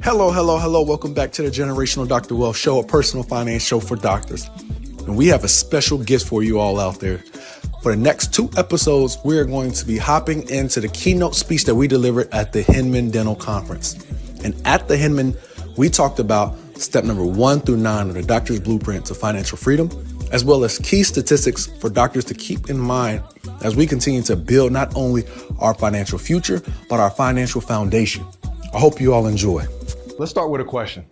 Hello. Welcome back to the Generational Dr. Wealth Show, a personal finance show for doctors. And we have a special gift for you all out there. For the next 2 episodes, we are going to be hopping into the keynote speech that we delivered at the Hinman Dental Conference. And at the Hinman, we talked about step number 1 through 9 of the Doctor's Blueprint to Financial Freedom, as well as key statistics for doctors to keep in mind as we continue to build not only our financial future, but our financial foundation. I hope you all enjoy. Let's start with a question.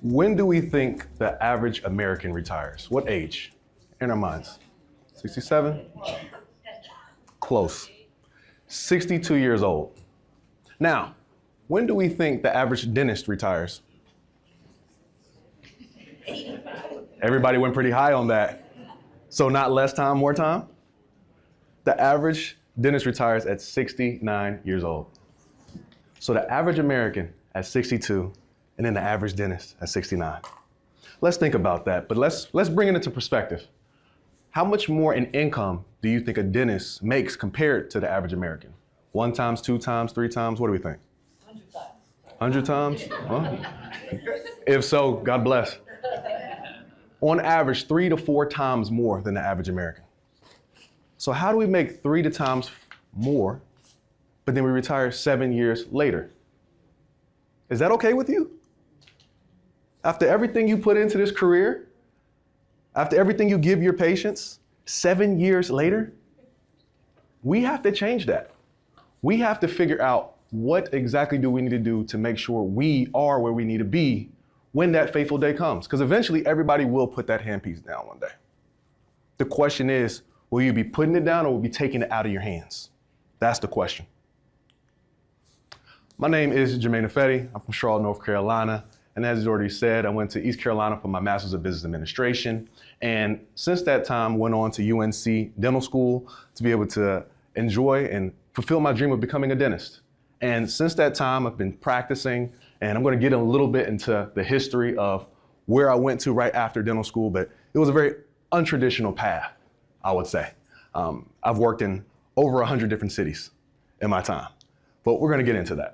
When do we think the average American retires? What age in our minds? 67? Close. 62 years old. Now, when do we think the average dentist retires? Everybody went pretty high on that. So not less time, more time? The average dentist retires at 69 years old. So the average American at 62, and then the average dentist at 69. Let's think about that, but let's bring it into perspective. How much more in income do you think a dentist makes compared to the average American? 1 times, 2 times, 3 times, what do we think? 100 times. 100 times? Well, if so, God bless. On average, 3 to 4 times more than the average American. So how do we make 3 times more, but then we retire 7 years later? Is that okay with you? After everything you put into this career, after everything you give your patients, 7 years later, we have to change that. We have to figure out what exactly do we need to do to make sure we are where we need to be when that fateful day comes. Because eventually everybody will put that handpiece down one day. The question is, will you be putting it down or will you be taking it out of your hands? That's the question. My name is Jermaine Affetti. I'm from Charlotte, North Carolina. And as he's already said, I went to East Carolina for my Master's of Business Administration. And since that time, went on to UNC Dental School to be able to enjoy and fulfill my dream of becoming a dentist. And since that time, I've been practicing, and I'm going to get a little bit into the history of where I went to right after dental school, but it was a very untraditional path, I would say. I've worked in over 100 different cities in my time, but we're going to get into that.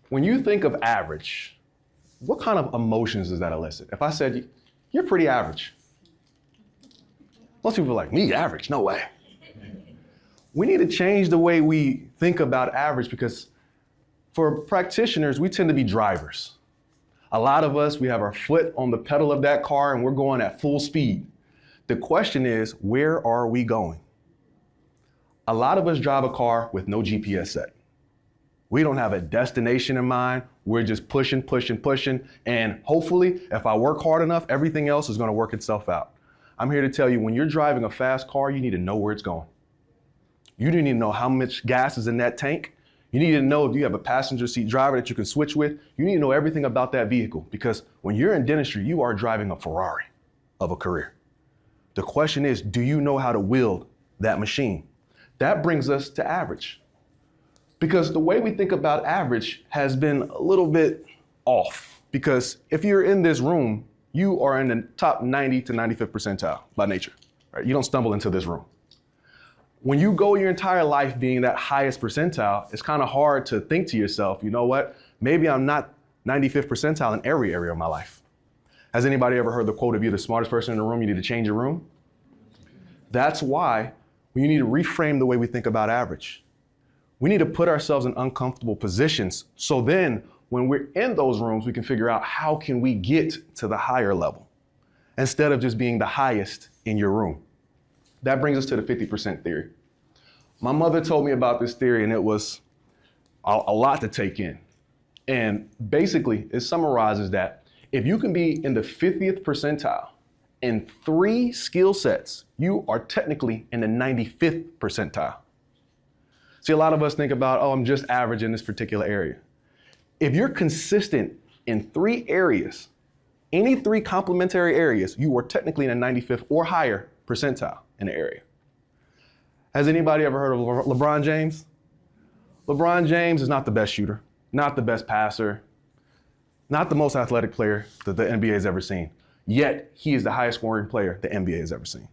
When you think of average, what kind of emotions does that elicit? If I said, you're pretty average. Most people are like, me, average? No way. We need to change the way we think about average because for practitioners, we tend to be drivers. A lot of us, we have our foot on the pedal of that car and we're going at full speed. The question is, where are we going? A lot of us drive a car with no GPS set. We don't have a destination in mind. We're just pushing. And hopefully, if I work hard enough, everything else is going to work itself out. I'm here to tell you, when you're driving a fast car, you need to know where it's going. You need to know how much gas is in that tank. You need to know if you have a passenger seat driver that you can switch with. You need to know everything about that vehicle because when you're in dentistry, you are driving a Ferrari of a career. The question is, do you know how to wield that machine? That brings us to average. Because the way we think about average has been a little bit off. Because if you're in this room, you are in the top 90 to 95th percentile by nature, right? You don't stumble into this room. When you go your entire life being that highest percentile, it's kind of hard to think to yourself, you know what? Maybe I'm not 95th percentile in every area of my life. Has anybody ever heard the quote, if you're the smartest person in the room, you need to change your room? That's why we need to reframe the way we think about average. We need to put ourselves in uncomfortable positions. So then when we're in those rooms, we can figure out how can we get to the higher level instead of just being the highest in your room. That brings us to the 50% theory. My mother told me about this theory and it was a lot to take in. And basically it summarizes that if you can be in the 50th percentile in 3 skill sets, you are technically in the 95th percentile. See, a lot of us think about, oh, I'm just average in this particular area. If you're consistent in 3 areas, any 3 complementary areas, you are technically in the 95th or higher percentile in the area. Has anybody ever heard of LeBron James? LeBron James is not the best shooter, not the best passer, not the most athletic player that the NBA has ever seen. Yet, he is the highest scoring player the NBA has ever seen.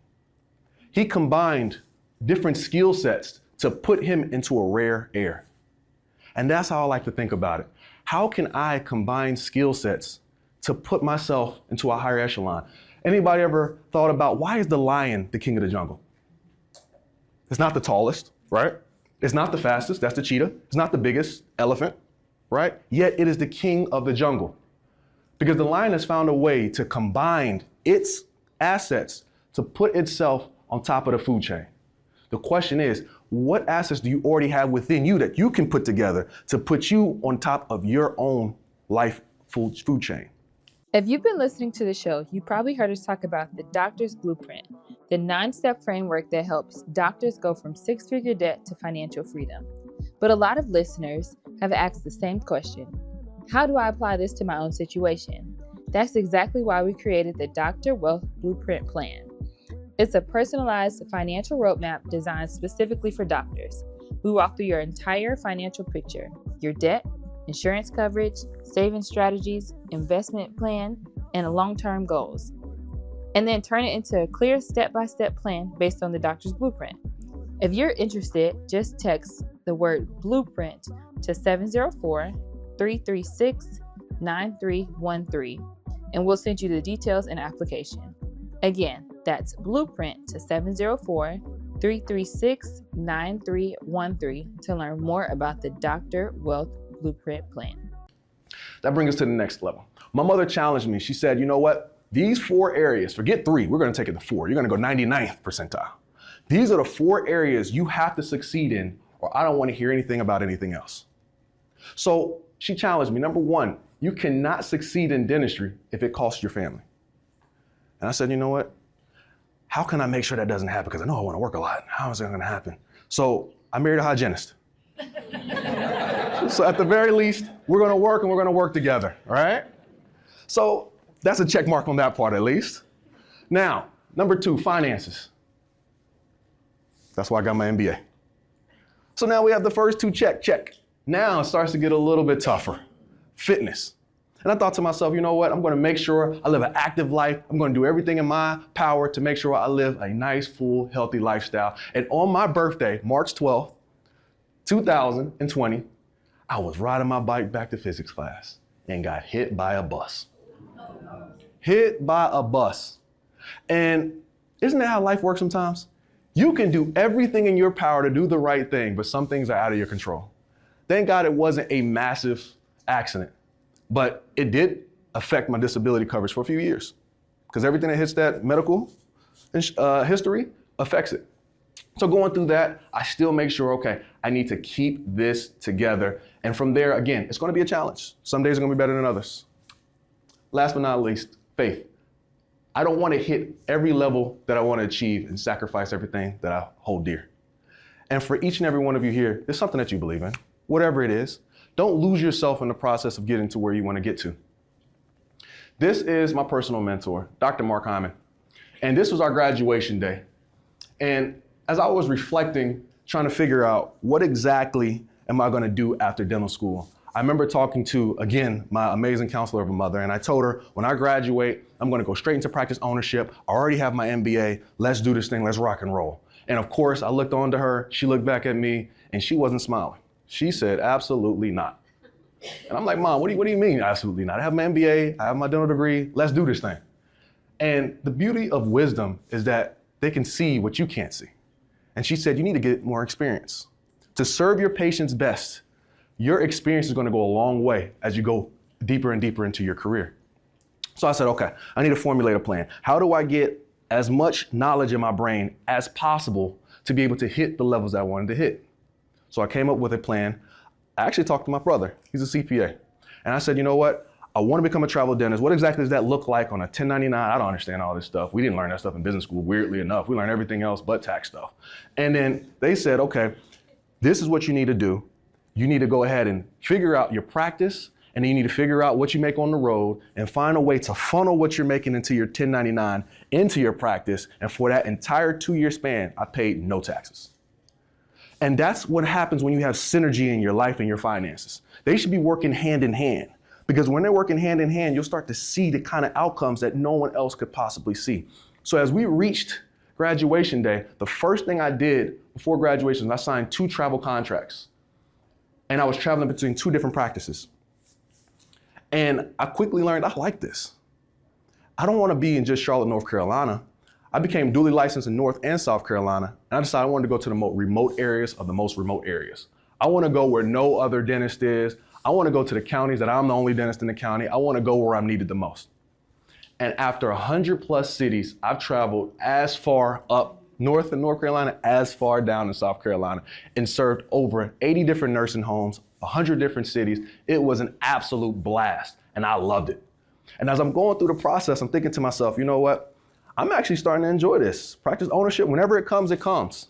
He combined different skill sets to put him into a rare air. And that's how I like to think about it. How can I combine skill sets to put myself into a higher echelon? Anybody ever thought about why is the lion the king of the jungle? It's not the tallest, right? It's not the fastest, that's the cheetah. It's not the biggest elephant, right? Yet it is the king of the jungle. Because the lion has found a way to combine its assets to put itself on top of the food chain. The question is, what assets do you already have within you that you can put together to put you on top of your own life food chain? If you've been listening to the show, you probably heard us talk about the doctor's blueprint, the 9-step framework that helps doctors go from 6-figure debt to financial freedom. But a lot of listeners have asked the same question. How do I apply this to my own situation? That's exactly why we created the Dr. Wealth Blueprint Plan. It's a personalized financial roadmap designed specifically for doctors. We walk through your entire financial picture, your debt, insurance coverage, saving strategies, investment plan, and long-term goals. And then turn it into a clear step-by-step plan based on the doctor's blueprint. If you're interested, just text the word blueprint to 704-336-9313, and we'll send you the details and application. Again, that's blueprint to 704-336-9313 to learn more about the Dr. Wealth Blueprint Plan. That brings us to the next level. My mother challenged me. She said, you know what? These 4 areas, forget 3, we're going to take it to 4. You're going to go 99th percentile. These are the 4 areas you have to succeed in, or I don't want to hear anything about anything else. So she challenged me. Number 1, you cannot succeed in dentistry if it costs your family. And I said, you know what? How can I make sure that doesn't happen? Because I know I want to work a lot. How is that going to happen? So I married a hygienist. So at the very least, we're going to work and we're going to work together, all right? So that's a check mark on that part at least. Now, number 2, finances. That's why I got my MBA. So now we have the first 2 check. Now it starts to get a little bit tougher. Fitness. And I thought to myself, you know what? I'm going to make sure I live an active life. I'm going to do everything in my power to make sure I live a nice, full, healthy lifestyle. And on my birthday, March 12th, 2020, I was riding my bike back to physics class and got hit by a bus. Hit by a bus. And isn't that how life works sometimes? You can do everything in your power to do the right thing, but some things are out of your control. Thank God it wasn't a massive accident, but it did affect my disability coverage for a few years because everything that hits that medical history affects it. So going through that, I still make sure, okay, I need to keep this together. And from there, again, it's going to be a challenge. Some days are going to be better than others. Last but not least, faith. I don't want to hit every level that I want to achieve and sacrifice everything that I hold dear. And for each and every one of you here, there's something that you believe in, whatever it is. Don't lose yourself in the process of getting to where you want to get to. This is my personal mentor, Dr. Mark Hinman. And this was our graduation day. And as I was reflecting, trying to figure out what exactly am I going to do after dental school, I remember talking to, again, my amazing counselor of a mother, and I told her, when I graduate, I'm going to go straight into practice ownership. I already have my MBA. Let's do this thing. Let's rock and roll. And of course, I looked on to her. She looked back at me, and she wasn't smiling. She said, absolutely not. And I'm like, Mom, what do you mean, absolutely not? I have my MBA. I have my dental degree. Let's do this thing. And the beauty of wisdom is that they can see what you can't see. And she said, you need to get more experience. To serve your patients best, your experience is going to go a long way as you go deeper and deeper into your career. So I said, okay, I need to formulate a plan. How do I get as much knowledge in my brain as possible to be able to hit the levels that I wanted to hit? So I came up with a plan. I actually talked to my brother. He's a CPA. And I said, you know what? I want to become a travel dentist. What exactly does that look like on a 1099? I don't understand all this stuff. We didn't learn that stuff in business school, weirdly enough. We learned everything else but tax stuff. And then they said, okay, this is what you need to do. You need to go ahead and figure out your practice, and then you need to figure out what you make on the road and find a way to funnel what you're making into your 1099 into your practice. And for that entire 2-year span, I paid no taxes. And that's what happens when you have synergy in your life and your finances. They should be working hand in hand, because when they're working hand in hand, you'll start to see the kind of outcomes that no one else could possibly see. So as we reached graduation day, the first thing I did before graduation was I signed 2 travel contracts. and I was traveling between 2 different practices. And I quickly learned I like this. I don't want to be in just Charlotte, North Carolina. I became duly licensed in North and South Carolina, and I decided I wanted to go to the most remote areas of the most remote areas. I want to go where no other dentist is. I want to go to the counties that I'm the only dentist in the county. I want to go where I'm needed the most. And after 100+ cities, I've traveled as far up north in North Carolina as far down in South Carolina and served over 80 different nursing homes, 100 different cities. It was an absolute blast, and I loved it. And as I'm going through the process, I'm thinking to myself, you know what? I'm actually starting to enjoy this. Practice ownership, whenever it comes, it comes.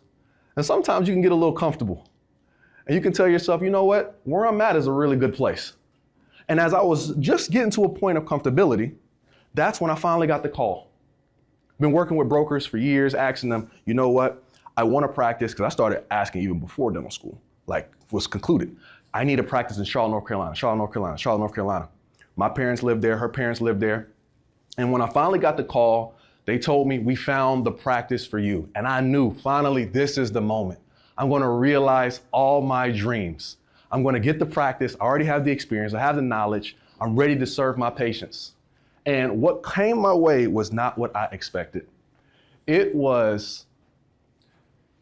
And sometimes you can get a little comfortable. And you can tell yourself, you know what? Where I'm at is a really good place. And as I was just getting to a point of comfortability, that's when I finally got the call. Been working with brokers for years, asking them, you know what? I want to practice, because I started asking even before dental school, like was concluded. I need to practice in Charlotte, North Carolina, Charlotte, North Carolina, Charlotte, North Carolina. My parents lived there, her parents lived there. And when I finally got the call, they told me, we found the practice for you. And I knew, finally, this is the moment. I'm going to realize all my dreams. I'm going to get the practice. I already have the experience. I have the knowledge. I'm ready to serve my patients. And what came my way was not what I expected. It was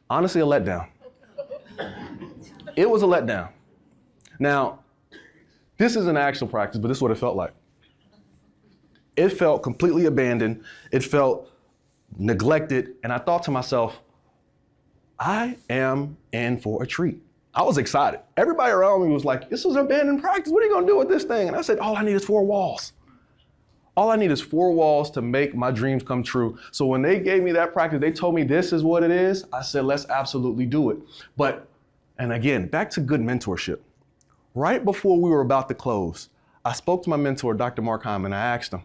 honestly a letdown. It was a letdown. Now, this is an actual practice, but this is what it felt like. It felt completely abandoned. It felt neglected. And I thought to myself, I am in for a treat. I was excited. Everybody around me was like, this is an abandoned practice. What are you going to do with this thing? And I said, all I need is 4 walls. All I need is 4 walls to make my dreams come true. So when they gave me that practice, they told me this is what it is. I said, let's absolutely do it. And again, back to good mentorship. Right before we were about to close, I spoke to my mentor, Dr. Mark Hinman, and I asked him,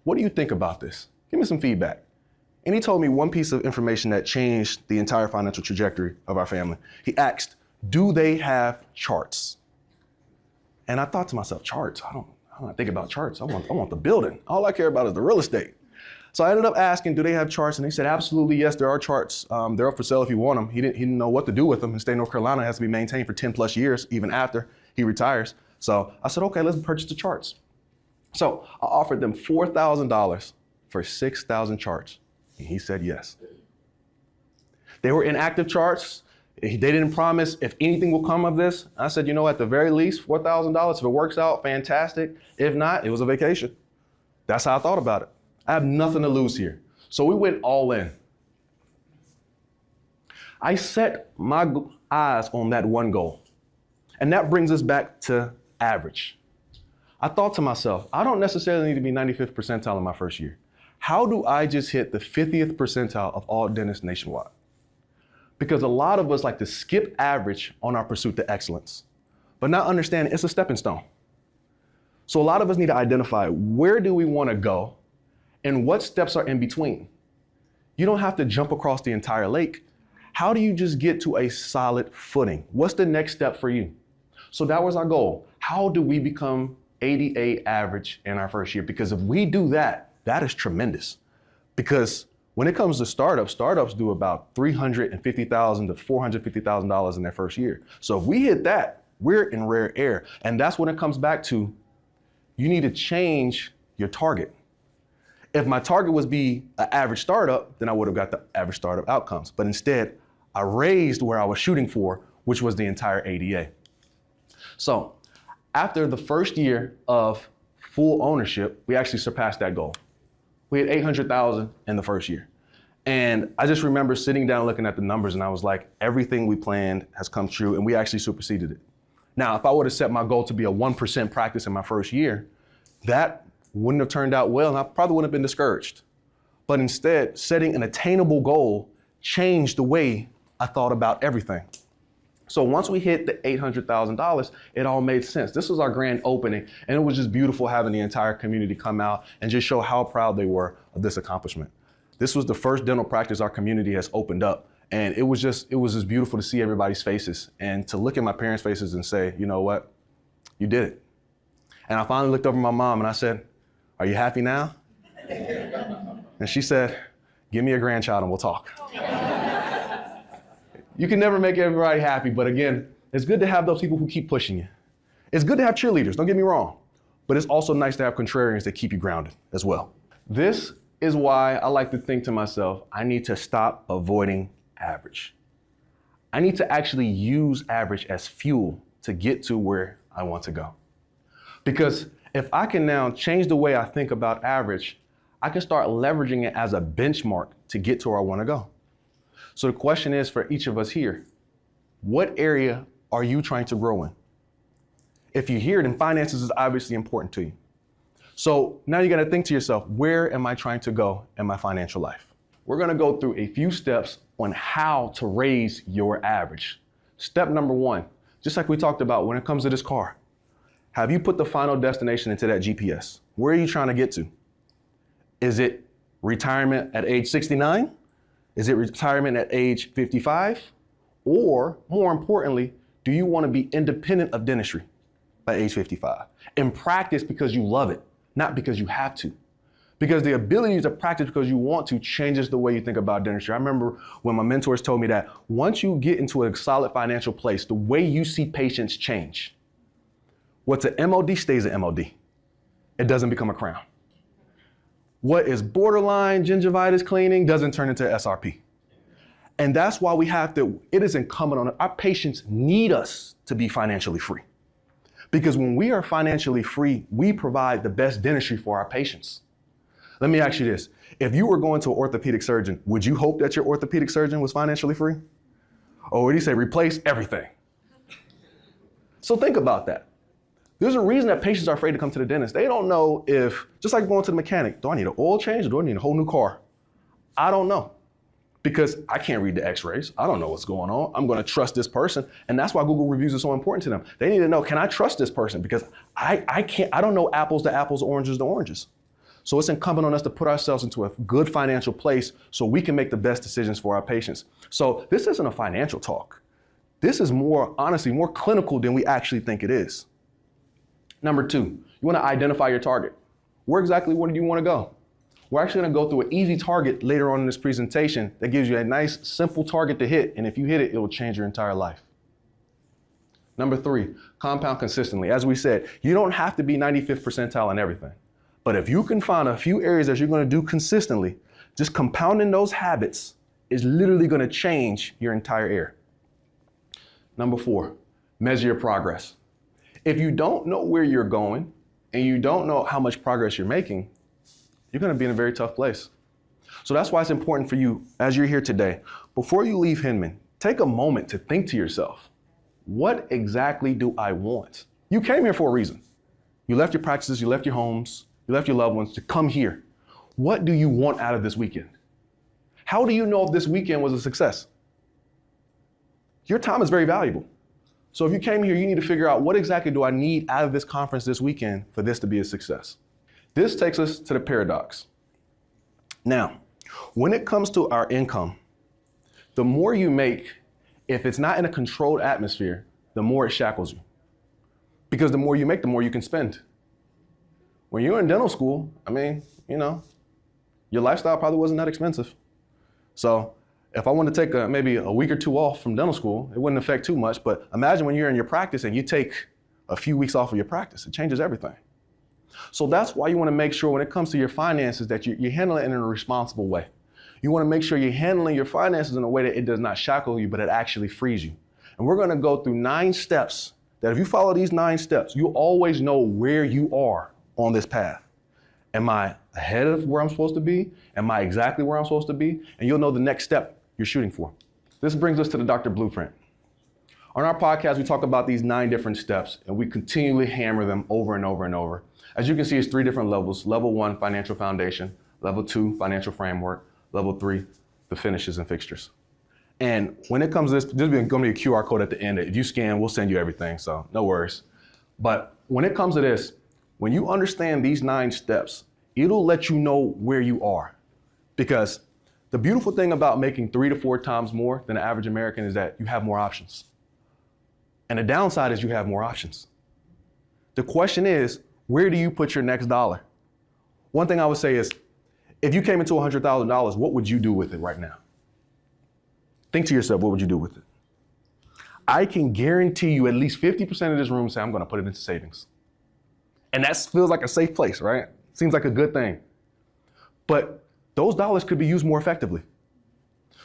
what do you think about this? Give me some feedback. And he told me one piece of information that changed the entire financial trajectory of our family. He asked, do they have charts? And I thought to myself, charts? I don't think about charts. I want the building. All I care about is the real estate. So I ended up asking, do they have charts? And they said, absolutely, yes, there are charts. They're up for sale if you want them. He didn't know what to do with them. In the state of North Carolina, it has to be maintained for 10+ years, even after he retires. So I said, okay, let's purchase the charts. So I offered them $4,000 for 6,000 charts. And he said yes. They were inactive charts. They didn't promise if anything will come of this. I said, you know, at the very least, $4,000. If it works out, fantastic. If not, it was a vacation. That's how I thought about it. I have nothing to lose here. So we went all in. I set my eyes on that one goal. And that brings us back to average. I thought to myself, I don't necessarily need to be 95th percentile in my first year. How do I just hit the 50th percentile of all dentists nationwide? Because a lot of us like to skip average on our pursuit to excellence, but not understanding it's a stepping stone. So a lot of us need to identify where do we want to go and what steps are in between. You don't have to jump across the entire lake. How do you just get to a solid footing? What's the next step for you? So that was our goal. How do we become ADA average in our first year? Because if we do that, that is tremendous. Because when it comes to startups do about $350,000 to $450,000 in their first year. So if we hit that, we're in rare air. And that's when it comes back to, you need to change your target. If my target was be an average startup, then I would have got the average startup outcomes. But instead, I raised where I was shooting for, which was the entire ADA. So after the first year of full ownership, we actually surpassed that goal. We had 800,000 in the first year. And I just remember sitting down looking at the numbers and I was like, everything we planned has come true and we actually superseded it. Now, if I would have set my goal to be a 1% practice in my first year, that wouldn't have turned out well and I probably wouldn't have been discouraged. But instead, setting an attainable goal changed the way I thought about everything. So once we hit the $800,000, it all made sense. This was our grand opening, and it was just beautiful having the entire community come out and just show how proud they were of this accomplishment. This was the first dental practice our community has opened up, and it was just beautiful to see everybody's faces and to look at my parents' faces and say, you know what, you did it. And I finally looked over at my mom and I said, are you happy now? And she said, give me a grandchild and we'll talk. You can never make everybody happy, but again, It's good to have those people who keep pushing you. It's good to have cheerleaders, don't get me wrong, but it's also nice to have contrarians that keep you grounded as well. This is why I like to think to myself, I need to stop avoiding average. I need to actually use average as fuel to get to where I want to go. Because if I can now change the way I think about average, I can start leveraging it as a benchmark to get to where I want to go. So the question is for each of us here, what area are you trying to grow in? If you hear it, then finances is obviously important to you. So now you got to think to yourself, where am I trying to go in my financial life? We're going to go through a few steps on how to raise your average. Step number one, just like we talked about when it comes to this car, have you put the final destination into that GPS? Where are you trying to get to? Is it retirement at age 69? Is it retirement at age 55? Or more importantly, do you want to be independent of dentistry by age 55? And practice because you love it, not because you have to. Because the ability to practice because you want to changes the way you think about dentistry. I remember when my mentors told me that once you get into a solid financial place, the way you see patients change. What's an MOD stays an MOD. It doesn't become a crown. What is borderline gingivitis cleaning doesn't turn into SRP. And that's why we have to, it is incumbent on our patients need us to be financially free. Because when we are financially free, we provide the best dentistry for our patients. Let me ask you this. If you were going to an orthopedic surgeon, would you hope that your orthopedic surgeon was financially free? Or would he say replace everything? So think about that. There's a reason that patients are afraid to come to the dentist. They don't know if, just like going to the mechanic, do I need an oil change or do I need a whole new car? I don't know. Because I can't read the x-rays. I don't know what's going on. I'm going to trust this person. And that's why Google reviews are so important to them. They need to know, can I trust this person? Because I don't know apples to apples, oranges to oranges. So it's incumbent on us to put ourselves into a good financial place so we can make the best decisions for our patients. So this isn't a financial talk. This is more, honestly, more clinical than we actually think it is. Number two, you want to identify your target. Where exactly do you want to go? We're actually going to go through an easy target later on in this presentation that gives you a nice, simple target to hit. And if you hit it, it will change your entire life. Number three, compound consistently. As we said, you don't have to be 95th percentile in everything. But if you can find a few areas that you're going to do consistently, just compounding those habits is literally going to change your entire area. Number four, measure your progress. If you don't know where you're going and you don't know how much progress you're making, you're going to be in a very tough place. So that's why it's important for you, as you're here today, before you leave Hinman, take a moment to think to yourself, what exactly do I want? You came here for a reason. You left your practices, you left your homes, you left your loved ones to come here. What do you want out of this weekend? How do you know if this weekend was a success? Your time is very valuable. So if you came here, you need to figure out what exactly do I need out of this conference this weekend for this to be a success. This takes us to the paradox. Now, when it comes to our income, the more you make, if it's not in a controlled atmosphere, the more it shackles you. Because the more you make, the more you can spend. When you're in dental school, your lifestyle probably wasn't that expensive. So if I want to take maybe a week or two off from dental school, it wouldn't affect too much. But imagine when you're in your practice and you take a few weeks off of your practice, it changes everything. So that's why you want to make sure when it comes to your finances that you handle it in a responsible way. You want to make sure you're handling your finances in a way that it does not shackle you, but it actually frees you. And we're going to go through 9 steps that if you follow these 9 steps, you'll always know where you are on this path. Am I ahead of where I'm supposed to be? Am I exactly where I'm supposed to be? And you'll know the next step you're shooting for. This brings us to the Dr. Blueprint. On our podcast, we talk about these 9 different steps and we continually hammer them over and over and over. As you can see, it's 3 different levels. Level 1, financial foundation. Level 2, financial framework. Level 3, the finishes and fixtures. And when it comes to this, there's going to be a QR code at the end. If you scan, we'll send you everything, so no worries. But when it comes to this, when you understand these 9 steps, it'll let you know where you are. Because the beautiful thing about making 3 to 4 times more than the average American is that you have more options. And the downside is you have more options. The question is, where do you put your next dollar? One thing I would say is, if you came into $100,000, what would you do with it right now? Think to yourself, what would you do with it? I can guarantee you at least 50% of this room say, I'm gonna put it into savings. And that feels like a safe place, right? Seems like a good thing. But those dollars could be used more effectively.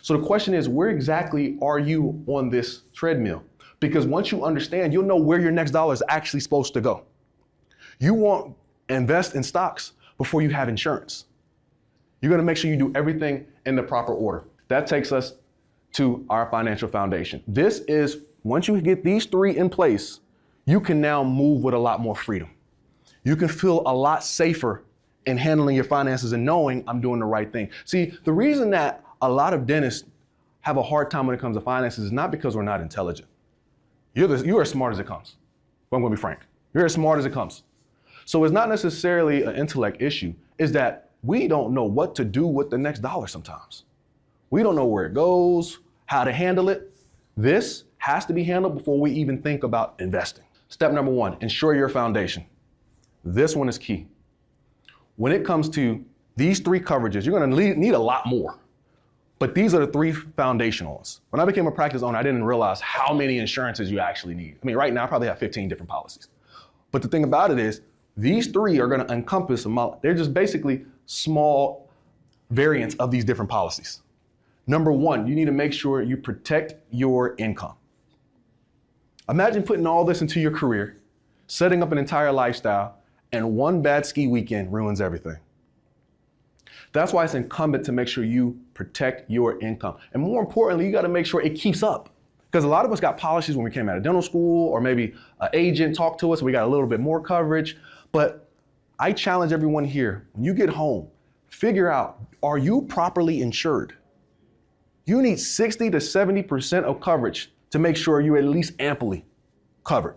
So the question is, where exactly are you on this treadmill? Because once you understand, you'll know where your next dollar is actually supposed to go. You won't invest in stocks before you have insurance. You're gonna make sure you do everything in the proper order. That takes us to our financial foundation. This is, once you get these three in place, you can now move with a lot more freedom. You can feel a lot safer in handling your finances and knowing I'm doing the right thing. See, the reason that a lot of dentists have a hard time when it comes to finances is not because we're not intelligent. You're as smart as it comes. But I'm gonna be frank. You're as smart as it comes. So it's not necessarily an intellect issue, it's that we don't know what to do with the next dollar sometimes. We don't know where it goes, how to handle it. This has to be handled before we even think about investing. Step number one, ensure your foundation. This one is key. When it comes to these three coverages, you're gonna need a lot more. But these are the three foundational ones. When I became a practice owner, I didn't realize how many insurances you actually need. I mean, right now I probably have 15 different policies. But the thing about it is, these three are gonna encompass they're just basically small variants of these different policies. Number one, you need to make sure you protect your income. Imagine putting all this into your career, setting up an entire lifestyle, and one bad ski weekend ruins everything. That's why it's incumbent to make sure you protect your income. And more importantly, you gotta make sure it keeps up. Because a lot of us got policies when we came out of dental school, or maybe an agent talked to us and we got a little bit more coverage. But I challenge everyone here, when you get home, figure out, are you properly insured? You need 60 to 70% of coverage to make sure you're at least amply covered.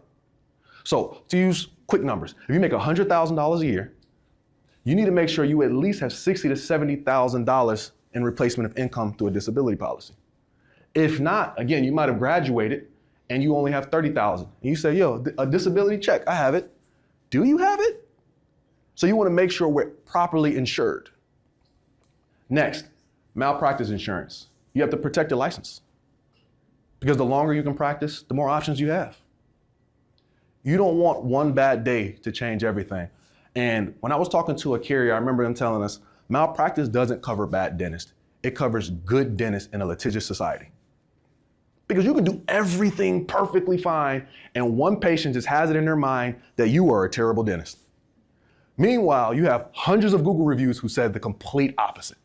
So to use quick numbers, if you make $100,000 a year, you need to make sure you at least have $60,000 to $70,000 in replacement of income through a disability policy. If not, again, you might have graduated and you only have $30,000. And you say, yo, a disability check, I have it. Do you have it? So you want to make sure we're properly insured. Next, malpractice insurance. You have to protect your license. Because the longer you can practice, the more options you have. You don't want one bad day to change everything. And when I was talking to a carrier, I remember them telling us, malpractice doesn't cover bad dentists. It covers good dentists in a litigious society. Because you can do everything perfectly fine, and one patient just has it in their mind that you are a terrible dentist. Meanwhile, you have hundreds of Google reviews who said the complete opposite.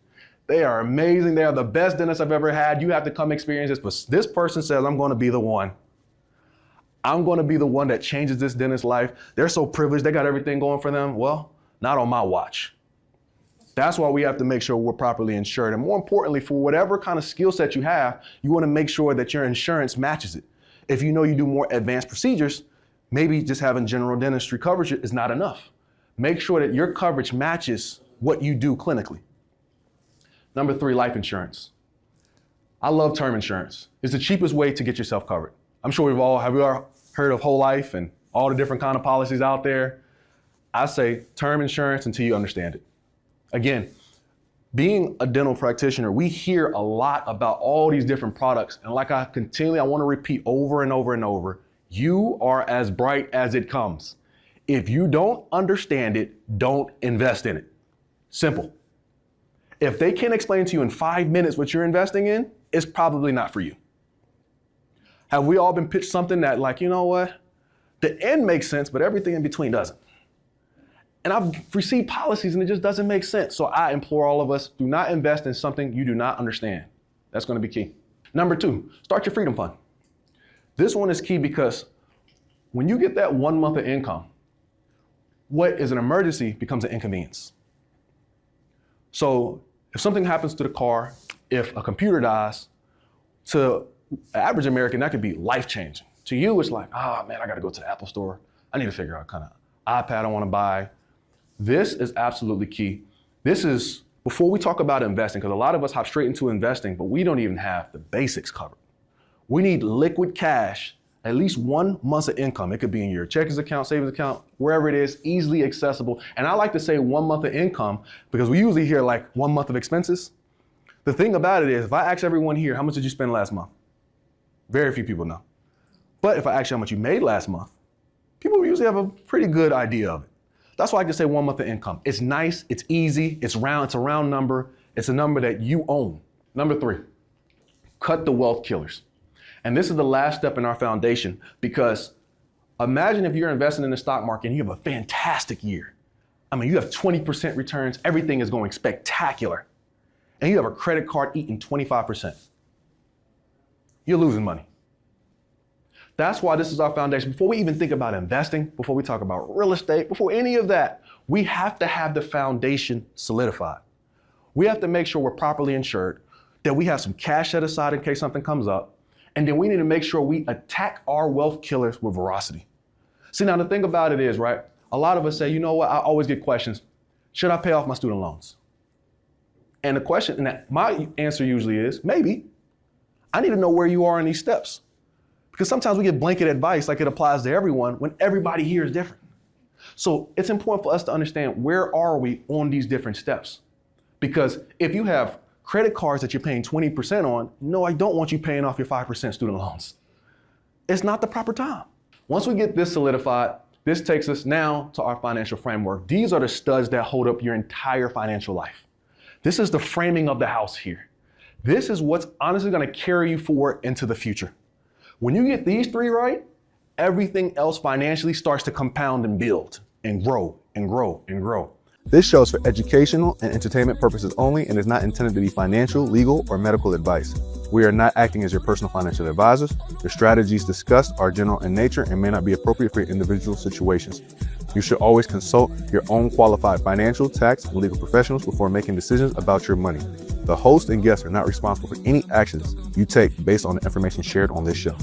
They are amazing. They are the best dentists I've ever had. You have to come experience this. But this person says, I'm going to be the one. I'm going to be the one that changes this dentist's life. They're so privileged. They got everything going for them. Well, not on my watch. That's why we have to make sure we're properly insured. And more importantly, for whatever kind of skill set you have, you want to make sure that your insurance matches it. If you know you do more advanced procedures, maybe just having general dentistry coverage is not enough. Make sure that your coverage matches what you do clinically. Number three, life insurance. I love term insurance. It's the cheapest way to get yourself covered. I'm sure we all heard of whole life and all the different kind of policies out there. I say term insurance until you understand it. Again, being a dental practitioner, we hear a lot about all these different products. And like I want to repeat over and over and over, you are as bright as it comes. If you don't understand it, don't invest in it. Simple. If they can't explain to you in 5 minutes what you're investing in, it's probably not for you. Have we all been pitched something that, like, you know what? The end makes sense, but everything in between doesn't. And I've received policies and it just doesn't make sense. So I implore all of us, do not invest in something you do not understand. That's going to be key. Number two, start your freedom fund. This one is key because when you get that 1 month of income, what is an emergency becomes an inconvenience. So if something happens to the car, if a computer dies, to an average American, that could be life-changing. To you, it's like, man, I got to go to the Apple store. I need to figure out what kind of iPad I want to buy. This is absolutely key. This is, before we talk about investing, because a lot of us hop straight into investing, but we don't even have the basics covered. We need liquid cash, at least 1 month of income. It could be in your checkings account, savings account, wherever it is, easily accessible. And I like to say 1 month of income because we usually hear like 1 month of expenses. The thing about it is, if I ask everyone here, how much did you spend last month? Very few people know. But if I ask you how much you made last month, people usually have a pretty good idea of it. That's why I can say 1 month of income. It's nice, it's easy, it's round, it's a round number. It's a number that you own. Number 3, cut the wealth killers. And this is the last step in our foundation, because imagine if you're investing in the stock market and you have a fantastic year. I mean, you have 20% returns, everything is going spectacular. And you have a credit card eating 25%. You're losing money. That's why this is our foundation. Before we even think about investing, before we talk about real estate, before any of that, we have to have the foundation solidified. We have to make sure we're properly insured, that we have some cash set aside in case something comes up, and then we need to make sure we attack our wealth killers with veracity. See, now the thing about it is, right, a lot of us say, you know what, I always get questions, should I pay off my student loans? And the question, and my answer usually is, maybe. I need to know where you are in these steps. Because sometimes we get blanket advice like it applies to everyone when everybody here is different. So it's important for us to understand, where are we on these different steps? Because if you have credit cards that you're paying 20% on, no, I don't want you paying off your 5% student loans. It's not the proper time. Once we get this solidified, this takes us now to our financial framework. These are the studs that hold up your entire financial life. This is the framing of the house here. This is what's honestly going to carry you forward into the future. When you get these 3 right, everything else financially starts to compound and build and grow and grow and grow. This show is for educational and entertainment purposes only and is not intended to be financial, legal, or medical advice. We are not acting as your personal financial advisors. The strategies discussed are general in nature and may not be appropriate for your individual situations. You should always consult your own qualified financial, tax, and legal professionals before making decisions about your money. The host and guests are not responsible for any actions you take based on the information shared on this show.